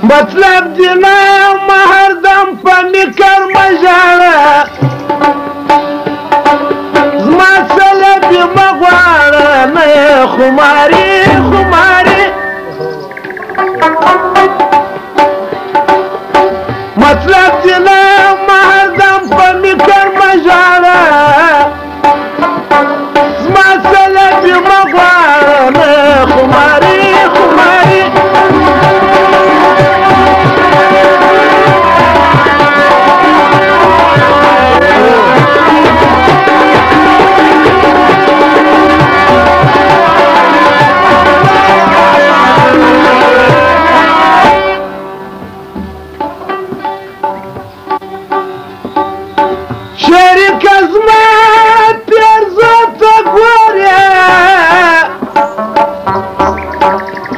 مطلب دینا مهردم په میکر مژاړه زما سلبي مه غواړه نه یې خماري خماري مطلب دینا مهردم په میکر مژاړه زما سلبي مه غواړه نه یې خماري خماري شریک زما پیرزو ته ګورې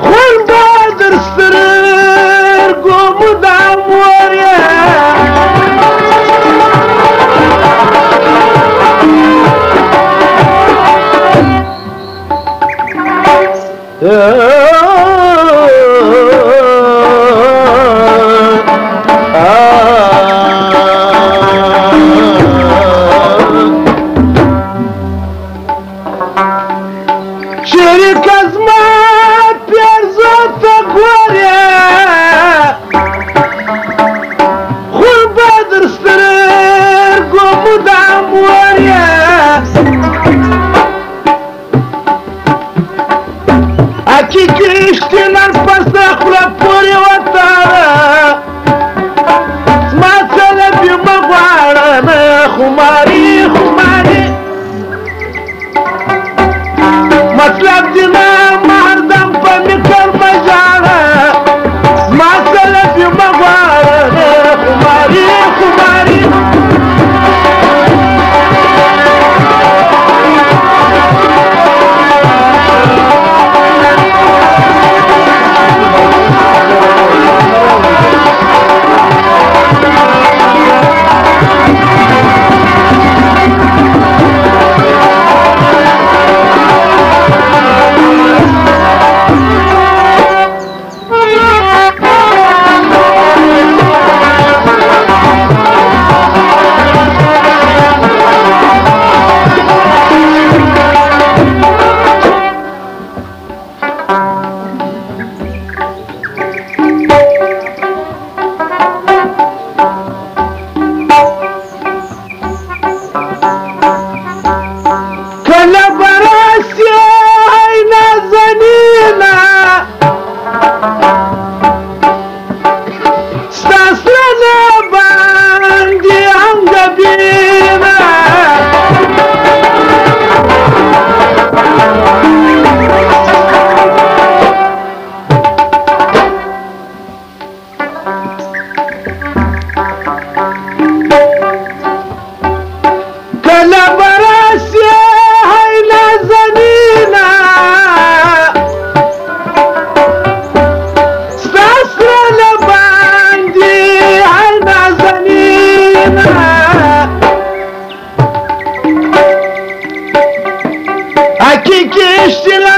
خون به در سترګو مدام ورې شریک زما پیرزو ته ګورې خون به در سترګو مدام ورې حقیقي اشتنان پسته خوله پورې وتاړه زما سلبي مه غواړه نه خماري خماري مطلب دینا مهردم په میکر مژاړه زما سلبي مه غواړه نه خماري خماري حقیقی اشتنان